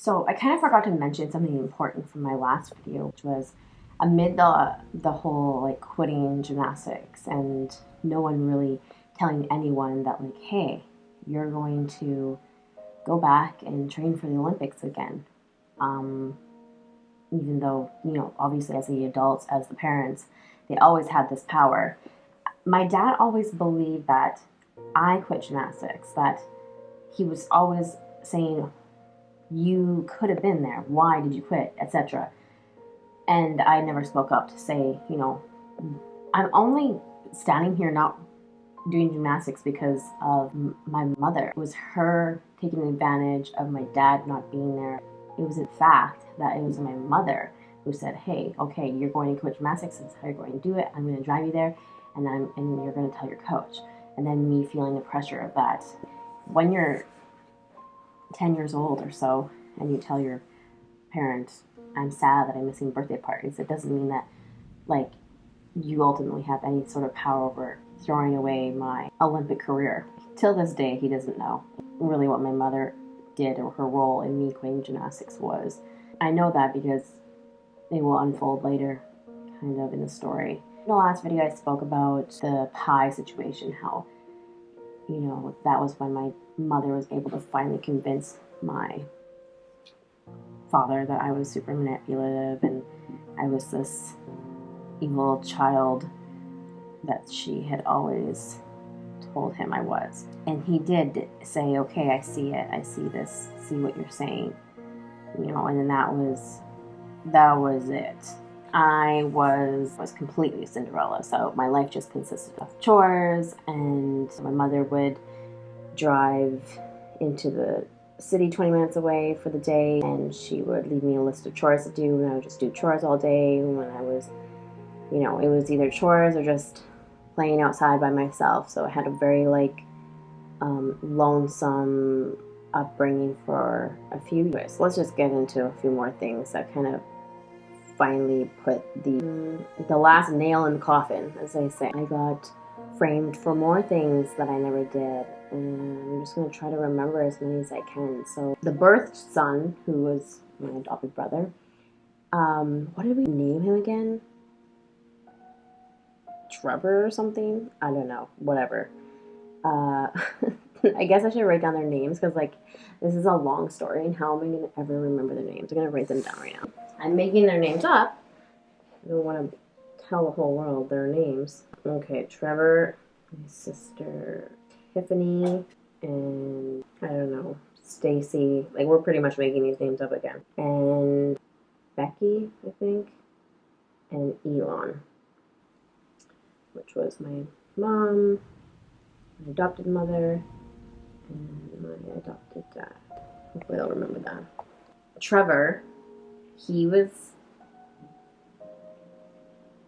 So I kind of forgot to mention something important from my last video, which was amid the whole like quitting gymnastics and no one really telling anyone that like, hey, you're going to go back and train for the Olympics again. Even though, obviously as the adults, as the parents, they always had this power. My dad always believed that I quit gymnastics, that he was always saying, you could have been there. Why did you quit? Etc. And I never spoke up to say, I'm only standing here not doing gymnastics because of my mother. It was her taking advantage of my dad not being there. It was in fact that it was my mother who said, hey, okay, you're going to quit gymnastics. This is how you're going to do it. I'm going to drive you there, and you're going to tell your coach. And then me feeling the pressure of that. When you're 10 years old or so and you tell your parents, I'm sad that I'm missing birthday parties, it doesn't mean that like you ultimately have any sort of power over throwing away my Olympic career. Till this day, he doesn't know really what my mother did or her role in me quitting gymnastics was. I know that because it will unfold later kind of in the story. In the last video I spoke about the pie situation, how that was when my mother was able to finally convince my father that I was super manipulative and I was this evil child that she had always told him I was. And he did say, okay, I see it, I see this, see what you're saying, and then that was it. I was completely Cinderella, so my life just consisted of chores, and my mother would drive into the city 20 minutes away for the day, and she would leave me a list of chores to do, and I would just do chores all day. When I was, it was either chores or just playing outside by myself, so I had a very lonesome upbringing for a few years. Let's just get into a few more things that kind of finally put the last nail in the coffin, as they say. I got framed for more things that I never did, and I'm just going to try to remember as many as I can. So the birthed son, who was my adopted brother, what did we name him again? Trevor or something? I don't know, whatever. I guess I should write down their names because this is a long story, and how am I going to ever remember their names? I'm going to write them down right now. I'm making their names up. I don't want to tell the whole world their names. Okay, Trevor, my sister Tiffany, and I don't know, Stacy. We're pretty much making these names up again. And Becky, I think, and Elon, which was my mom, my adopted mother, and my adopted dad. Hopefully I'll remember that. Trevor, he was,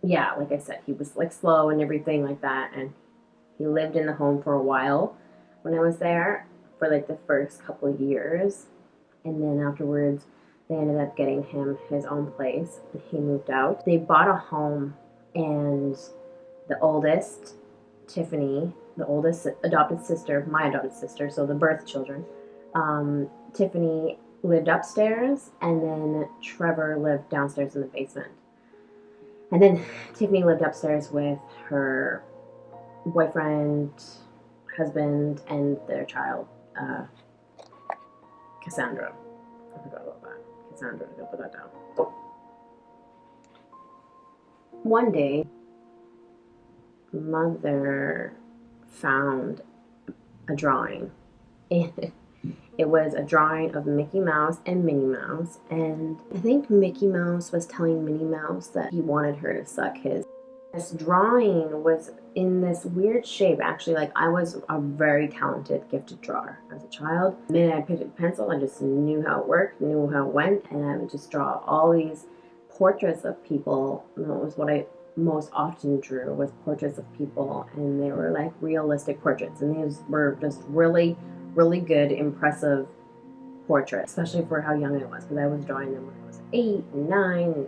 yeah, like I said, he was slow and everything like that, and he lived in the home for a while when I was there for the first couple of years, and then afterwards they ended up getting him his own place. He moved out. They bought a home, and the oldest, Tiffany, the oldest adopted sister, my adopted sister, so the birth children, Tiffany lived upstairs, and then Trevor lived downstairs in the basement. And then Tiffany lived upstairs with her boyfriend, husband, and their child, Cassandra. I forgot about that. Cassandra, I put that down. One day, Mother found a drawing, and it was a drawing of Mickey Mouse and Minnie Mouse, and I think Mickey Mouse was telling Minnie Mouse that he wanted her to suck his. This drawing was in this weird shape. Actually, I was a very talented, gifted drawer as a child. The minute I picked up a pencil, I just knew how it worked, knew how it went, and I would just draw all these portraits of people. And that was what I most often drew, was portraits of people, and they were realistic portraits, and these were just really good, impressive portraits, especially for how young I was, because I was drawing them when I was 8, 9,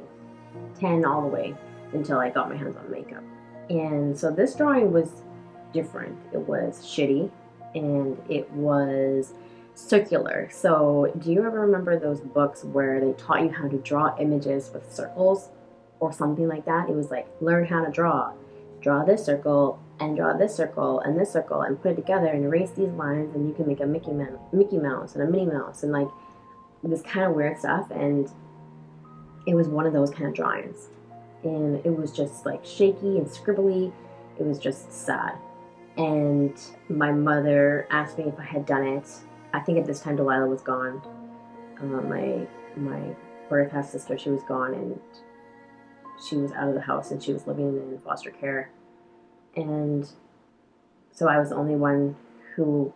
10, all the way until I got my hands on makeup. And so this drawing was different. It was shitty, and it was circular. So do you ever remember those books where they taught you how to draw images with circles or something like that? It was like, learn how to draw. Draw this circle and draw this circle and this circle and put it together and erase these lines, and you can make a Mickey Mouse and a Minnie Mouse and like this kind of weird stuff. And it was one of those kind of drawings. And it was just like shaky and scribbly. It was just sad. And my mother asked me if I had done it. I think at this time Delilah was gone. My birth half sister, she was gone, and she was out of the house, and she was living in foster care. And so I was the only one who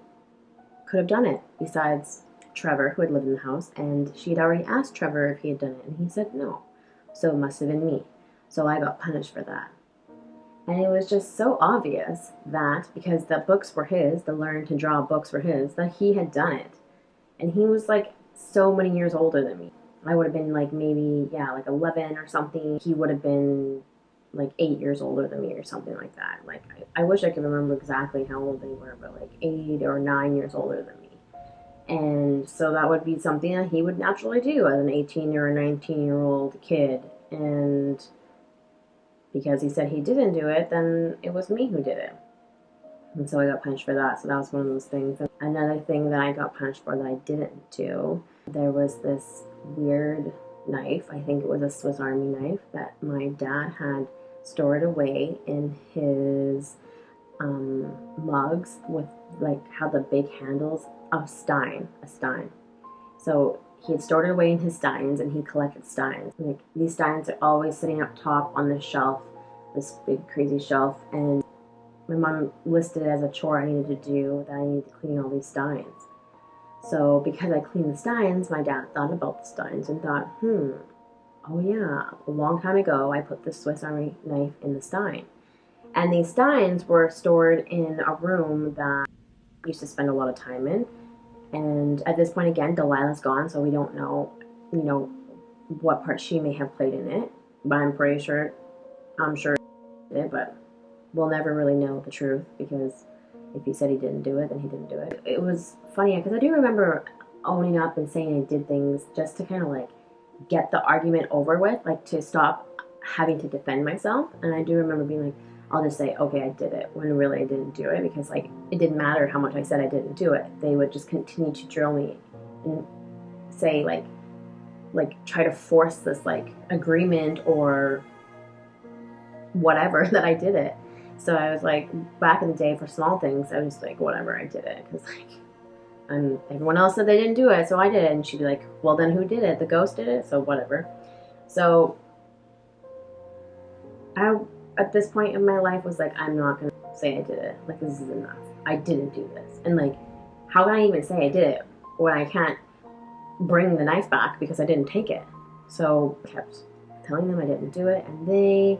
could have done it besides Trevor, who had lived in the house, and she had already asked Trevor if he had done it, and he said no. So it must have been me. So I got punished for that. And it was just so obvious that because the books were his, the learn to draw books were his, that he had done it. And he was like so many years older than me. I would have been like maybe, yeah, like 11 or something. He would have been like 8 years older than me or something like that. Like, I wish I could remember exactly how old they were, but like 8 or 9 years older than me. And so that would be something that he would naturally do as an 18 or a 19-year-old kid. And because he said he didn't do it, then it was me who did it. And so I got punished for that. So that was one of those things. Another thing that I got punished for that I didn't do, there was this weird knife. I think it was a Swiss Army knife that my dad had stored away in his mugs with like how the big handles of a stein. So he had stored it away in his steins, and he collected steins. Like, these steins are always sitting up top on this shelf, this big crazy shelf, and my mom listed it as a chore I needed to do, that I needed to clean all these steins. So because I cleaned the steins, my dad thought about the steins and thought, oh yeah, a long time ago I put this Swiss Army knife in the stein. And these steins were stored in a room that I used to spend a lot of time in. And at this point, again, Delilah's gone, so we don't know, what part she may have played in it. But I'm sure she did, but we'll never really know the truth, because if he said he didn't do it, then he didn't do it. It was funny, because I do remember owning up and saying I did things just to kind of like get the argument over with, like to stop having to defend myself. And I do remember being like, I'll just say, okay, I did it, when really I didn't do it, because like it didn't matter how much I said I didn't do it. They would just continue to drill me and say like try to force this like agreement or whatever that I did it. So I was like, back in the day, for small things, I was like, whatever, I did it, because like everyone else said they didn't do it, so I did it. And she'd be like, well, then who did it? The ghost did it, so whatever. So at this point in my life was like, I'm not gonna say I did it. Like, this is enough. I didn't do this. And like, how can I even say I did it when I can't bring the knife back because I didn't take it? So I kept telling them I didn't do it, and they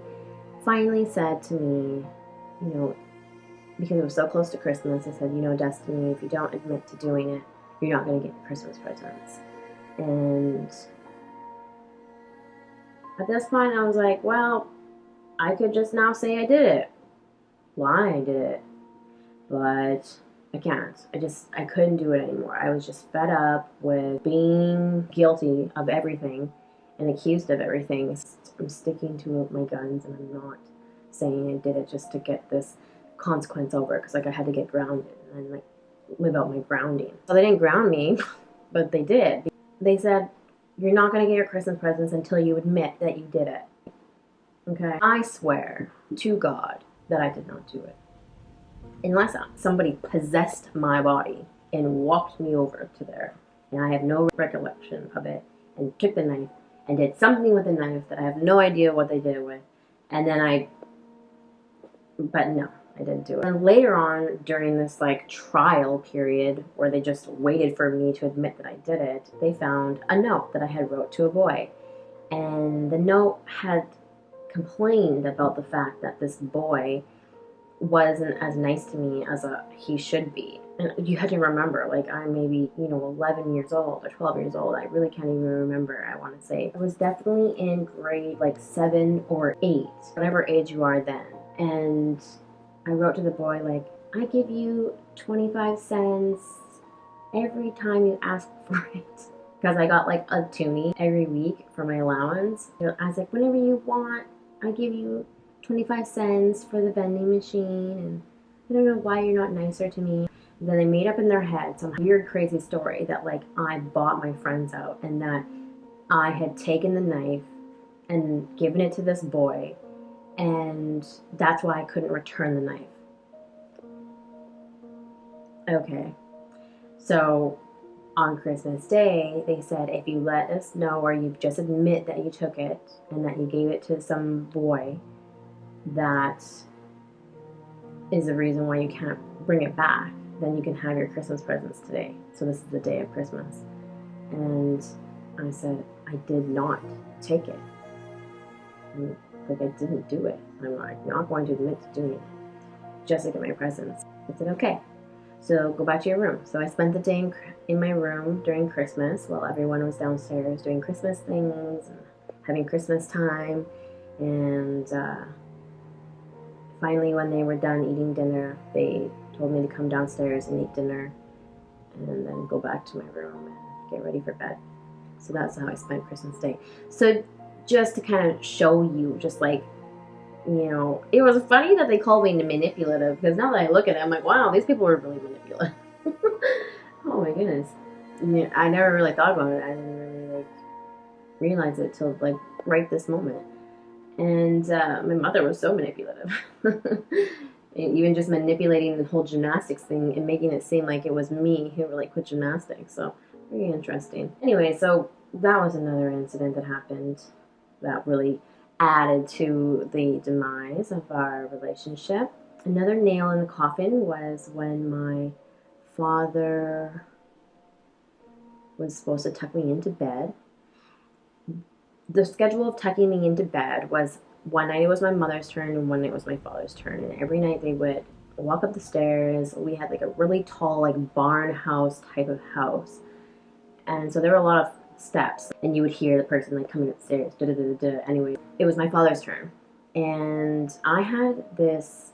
finally said to me, because it was so close to Christmas, they said, Destiny, if you don't admit to doing it, you're not going to get Christmas presents. And at this point, I was like, well, I could just now say I did it. Why I did it. But I can't. I couldn't do it anymore. I was just fed up with being guilty of everything and accused of everything. I'm sticking to my guns, and I'm not saying I did it just to get this consequence over, because like I had to get grounded and like live out my grounding. So they didn't ground me, but they did. They said, you're not going to get your Christmas presents until you admit that you did it. Okay? I swear to God that I did not do it. Unless somebody possessed my body and walked me over to there, and I have no recollection of it, and took the knife and did something with the knife that I have no idea what they did it with, and then but no, I didn't do it. And later on, during this like trial period where they just waited for me to admit that I did it, they found a note that I had wrote to a boy, and the note had complained about the fact that this boy wasn't as nice to me as he should be. And you had to remember, like, I'm maybe 11 years old or 12 years old. I really can't even remember. I want to say I was definitely in grade like 7 or 8, whatever age you are then. And I wrote to the boy like, I give you 25 cents every time you ask for it. Because I got like a toonie every week for my allowance. I was like, whenever you want, I give you 25 cents for the vending machine, and I don't know why you're not nicer to me. And then they made up in their head some weird, crazy story that like I bought my friends out and that I had taken the knife and given it to this boy, and that's why I couldn't return the knife. Okay, so on Christmas Day, they said if you let us know or you just admit that you took it and that you gave it to some boy, that is the reason why you can't bring it back. Then you can have your Christmas presents today. So this is the day of Christmas. And I said, I did not take it. Like, I didn't do it. I'm not going to admit to doing it just to get my presents. I said, okay. So go back to your room. So I spent the day in my room during Christmas while everyone was downstairs doing Christmas things and having Christmas time. And finally, when they were done eating dinner, they told me to come downstairs and eat dinner and then go back to my room and get ready for bed. So that's how I spent Christmas Day. So just to kind of show you, just like, you know, it was funny that they called me manipulative, because now that I look at it, I'm like, wow, these people were really manipulative. Oh my goodness. Yeah, I never really thought about it. I didn't really like realize it till like right this moment. And my mother was so manipulative. Even just manipulating the whole gymnastics thing and making it seem like it was me who really quit gymnastics. So very interesting. Anyway, so that was another incident that happened that really added to the demise of our relationship. Another nail in the coffin was when my father was supposed to tuck me into bed. The schedule of tucking me into bed was one night it was my mother's turn and one night it was my father's turn. And every night they would walk up the stairs. We had like a really tall, like barn house type of house. And so there were a lot of steps, and you would hear the person like coming upstairs. Da, da, da, da, da. Anyway, it was my father's turn, and I had this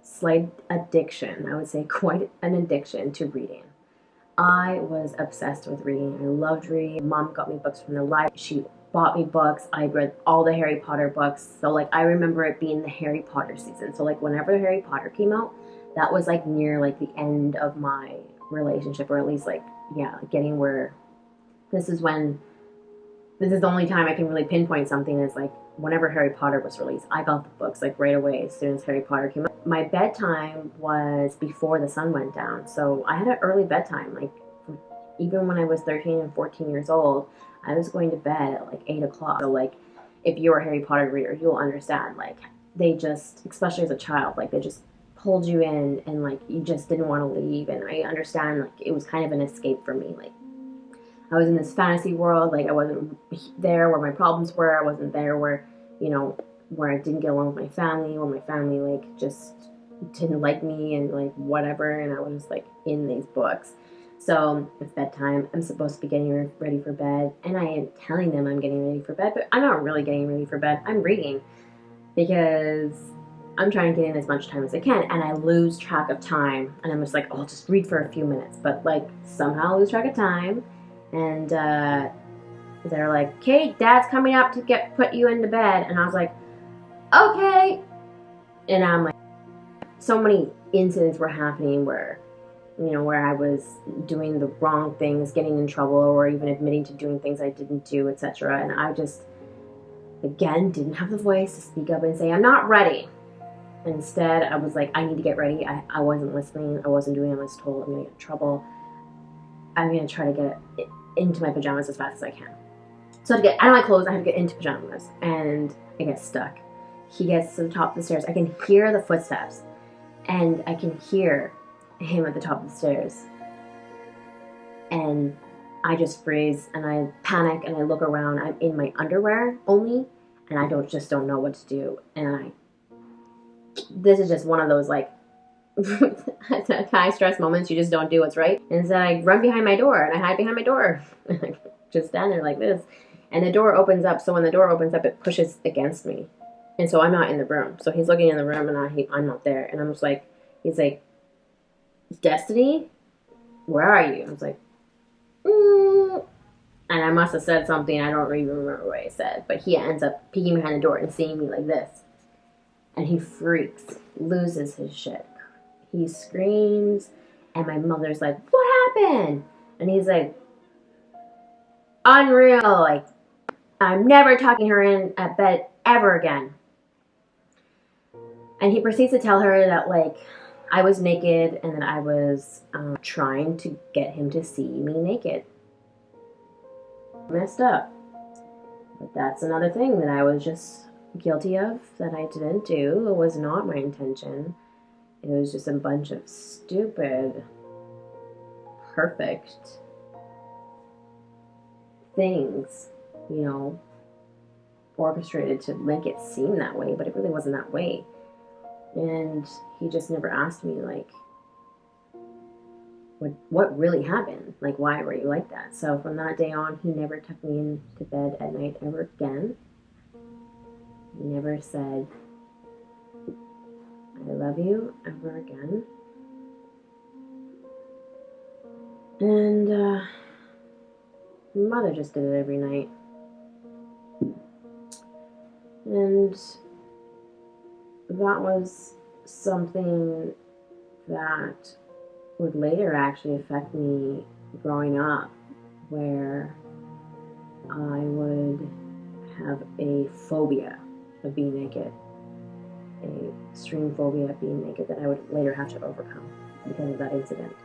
slight addiction. I would say quite an addiction to reading. I was obsessed with reading. I loved reading. Mom got me books from the library. She bought me books. I read all the Harry Potter books. So like I remember it being the Harry Potter season. So like whenever Harry Potter came out, that was like near like the end of my relationship, or at least like, yeah, getting where this is the only time I can really pinpoint something is like whenever Harry Potter was released. I got the books like right away as soon as Harry Potter came out. My bedtime was before the sun went down, so I had an early bedtime. Like even when I was 13 and 14 years old, I was going to bed at like 8 o'clock. So like if you're a Harry Potter reader, you'll understand, like they just, especially as a child, like they just pulled you in and like you just didn't want to leave. And I understand, like it was kind of an escape for me. Like I was in this fantasy world, like I wasn't there where my problems were. I wasn't there where, you know, where I didn't get along with my family, where my family like just didn't like me and like whatever, and I was just like in these books. So it's bedtime. I'm supposed to be getting ready for bed, and I am telling them I'm getting ready for bed, but I'm not really getting ready for bed. I'm reading because I'm trying to get in as much time as I can, and I lose track of time, and I'm just like, oh, I'll just read for a few minutes, but like somehow I lose track of time. And they're like, "Kate, Dad's coming up to put you into bed." And I was like, "Okay." And I'm like, so many incidents were happening where, you know, where I was doing the wrong things, getting in trouble, or even admitting to doing things I didn't do, etc. And I just, again, didn't have the voice to speak up and say, "I'm not ready." Instead, I was like, I need to get ready. I wasn't listening. I wasn't doing what I was told. I'm going to get in trouble. I'm going to try to get into my pajamas as fast as I can. So to get out of my clothes, I have to get into pajamas, and I get stuck. He gets to the top of the stairs. I can hear the footsteps, and I can hear him at the top of the stairs. And I just freeze, and I panic, and I look around. I'm in my underwear only, and I just don't know what to do. And this is just one of those like high stress moments. You just don't do what's right. And so I run behind my door, and I hide behind my door. Just stand there like this. And the door opens up. So when the door opens up, it pushes against me. And so I'm not in the room. So he's looking in the room, and I'm not there. And I'm just like, he's like, "Destiny?" where are you? I was like, mm. And I must have said something. I don't even remember what I said. But he ends up peeking behind the door and seeing me like this. And he freaks, loses his shit. He screams, and my mother's like, what happened? And he's like, unreal. Like, I'm never tucking her in at bed ever again. And he proceeds to tell her that, like, I was naked and that I was trying to get him to see me naked. Messed up. But that's another thing that I was just guilty of that I didn't do. It was not my intention. It was just a bunch of stupid, perfect things, you know, orchestrated to make it seem that way, but it really wasn't that way. And he just never asked me, like, what really happened? Like, why were you like that? So from that day on, he never took me into bed at night ever again. He never said, I love you ever again. And mother just did it every night. And that was something that would later actually affect me growing up, where I would have a phobia of being naked, a extreme phobia of being naked that I would later have to overcome because of that incident.